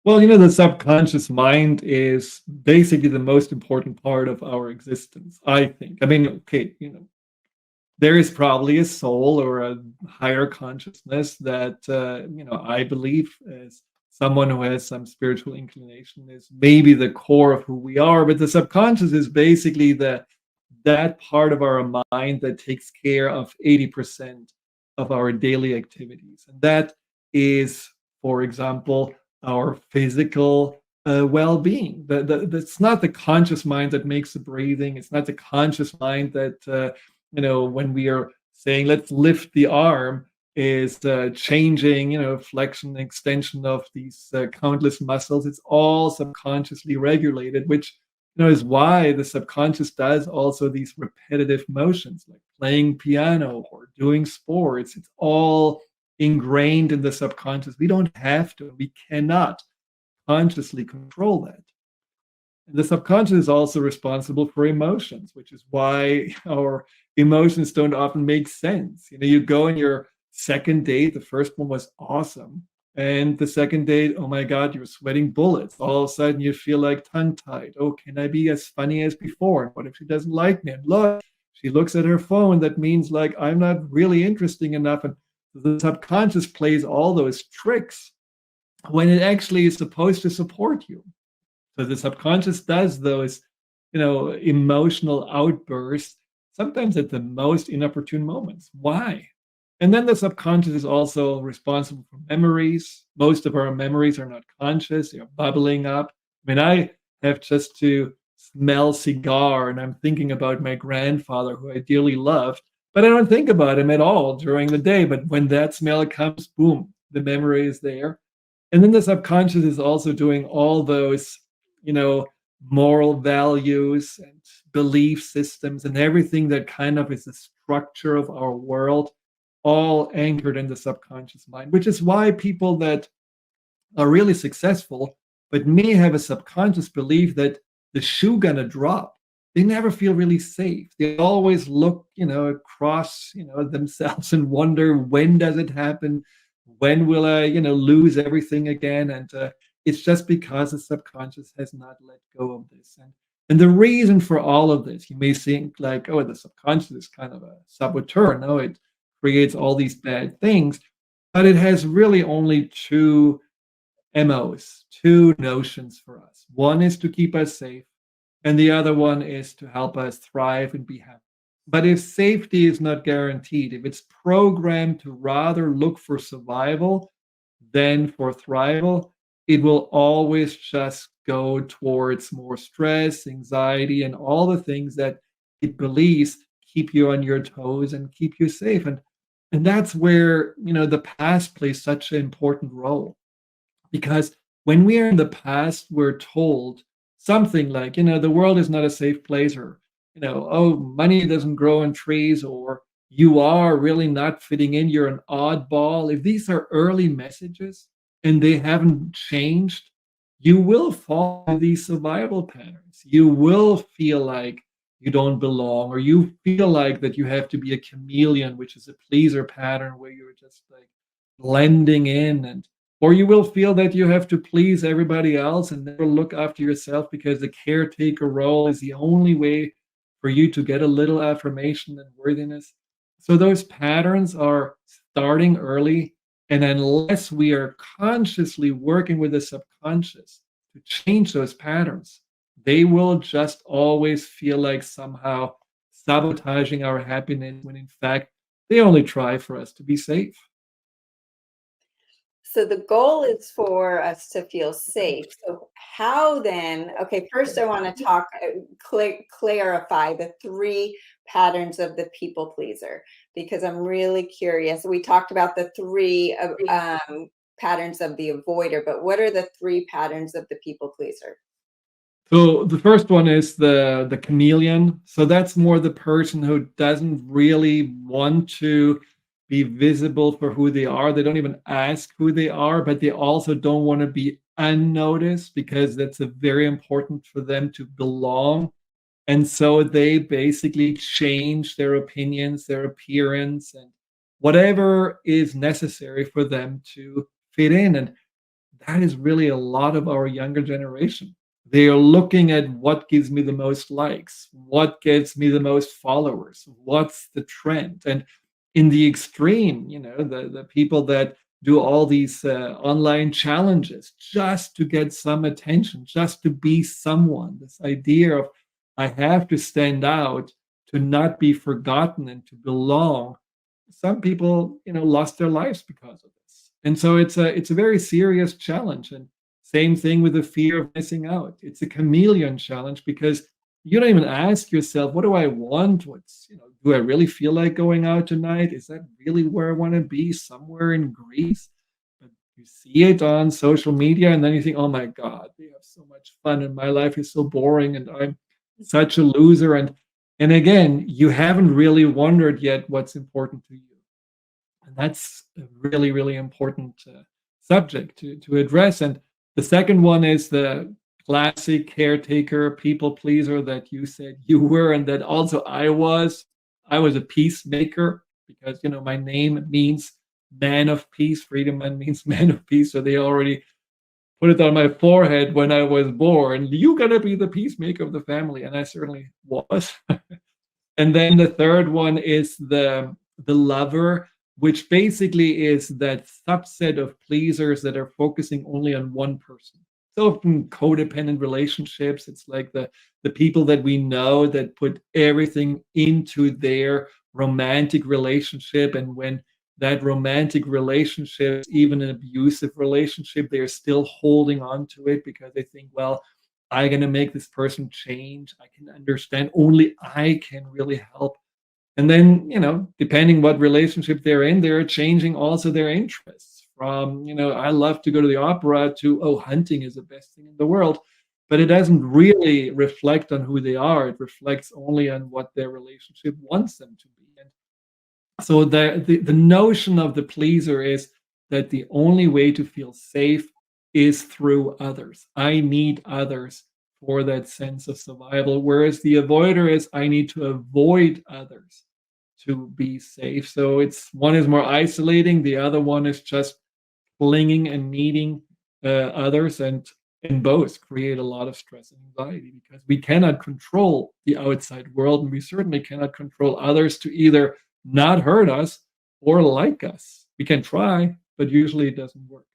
Well, the subconscious mind is basically the most important part of our existence, I think. I mean, okay, there is probably a soul or a higher consciousness that, I believe as someone who has some spiritual inclination is maybe the core of who we are. But the subconscious is basically that part of our mind that takes care of 80% of our daily activities. And that is, for example, our physical well-being. That's not the conscious mind that makes the breathing. It's not the conscious mind that when we are saying let's lift the arm is changing, flexion and extension of these countless muscles. It's all subconsciously regulated, which is why the subconscious does also these repetitive motions like playing piano or doing sports. It's all ingrained in the subconscious. We don't have to, we cannot consciously control that. The subconscious is also responsible for emotions, which is why our emotions don't often make sense. You go on your second date, the first one was awesome. And the second date, oh my God, you're sweating bullets. All of a sudden you feel like tongue-tied. Oh, can I be as funny as before? And what if she doesn't like me? And look, she looks at her phone. That means like I'm not really interesting enough. And the subconscious plays all those tricks when it actually is supposed to support you. So the subconscious does those, emotional outbursts, sometimes at the most inopportune moments. Why? And then the subconscious is also responsible for memories. Most of our memories are not conscious, they're bubbling up. I mean, I have just to smell cigar and I'm thinking about my grandfather who I dearly loved, but I don't think about him at all during the day. But when that smell comes, boom, the memory is there. And then the subconscious is also doing all those, you know, moral values and belief systems and everything that kind of is the structure of our world, all anchored in the subconscious mind, which is why people that are really successful, but may have a subconscious belief that the shoe gonna drop. They never feel really safe. They always look, across, themselves and wonder, when does it happen? When will I, lose everything again? And it's just because the subconscious has not let go of this. And the reason for all of this, you may think like, oh, the subconscious is kind of a saboteur. No, it creates all these bad things, but it has really only two MOs, two notions for us. One is to keep us safe, and the other one is to help us thrive and be happy. But if safety is not guaranteed, if it's programmed to rather look for survival than for thrival, it will always just go towards more stress, anxiety, and all the things that it believes keep you on your toes and keep you safe. And that's where, the past plays such an important role. Because when we are in the past, we're told something like, the world is not a safe place, or, oh, money doesn't grow on trees, or you are really not fitting in, you're an oddball. If these are early messages and they haven't changed, you will fall into these survival patterns. You will feel like you don't belong, or you feel like that you have to be a chameleon, which is a pleaser pattern where you're just like blending in, and or you will feel that you have to please everybody else and never look after yourself because the caretaker role is the only way for you to get a little affirmation and worthiness. So those patterns are starting early. And unless we are consciously working with the subconscious to change those patterns, they will just always feel like somehow sabotaging our happiness when in fact they only try for us to be safe. So the goal is for us to feel safe. So how then? Okay, first I want to talk, clarify the three patterns of the people pleaser, because I'm really curious. We talked about the three patterns of the avoider, but what are the three patterns of the people pleaser? So the first one is the chameleon. So that's more the person who doesn't really want to be visible for who they are. They don't even ask who they are, but they also don't want to be unnoticed because that's a very important for them to belong. And so they basically change their opinions, their appearance, and whatever is necessary for them to fit in. And that is really a lot of our younger generation. They are looking at what gives me the most likes, what gets me the most followers, what's the trend. And in the extreme, the people that do all these online challenges just to get some attention, just to be someone. This idea of I have to stand out to not be forgotten and to belong. Some people, lost their lives because of this. And so it's a very serious challenge. And same thing with the fear of missing out. It's a chameleon challenge because you don't even ask yourself, what do I want? Do I really feel like going out tonight? Is that really where I want to be? Somewhere in Greece? But you see it on social media and then you think, oh my God, they have so much fun and my life is so boring and I'm such a loser. And again, you haven't really wondered yet what's important to you. And that's a really, really important subject to address. And the second one is the classic caretaker, people pleaser that you said you were, and that also I was. I was a peacemaker because, my name means man of peace. Friedemann means man of peace. So they already put it on my forehead when I was born. You gotta be the peacemaker of the family. And I certainly was. And then the third one is the lover, which basically is that subset of pleasers that are focusing only on one person. So often codependent relationships, it's like the people that we know that put everything into their romantic relationship. And when that romantic relationship, even an abusive relationship, they're still holding on to it because they think, well, I'm going to make this person change. I can understand. Only I can really help. And then, depending what relationship they're in, they're changing also their interests from, I love to go to the opera to, oh, hunting is the best thing in the world. But it doesn't really reflect on who they are. It reflects only on what their relationship wants them to be. And so the notion of the pleaser is that the only way to feel safe is through others. I need others for that sense of survival. Whereas the avoider is I need to avoid others to be safe. So one is more isolating, the other one is just clinging and needing others, and both create a lot of stress and anxiety because we cannot control the outside world, and we certainly cannot control others to either not hurt us or like us. We can try, but usually it doesn't work.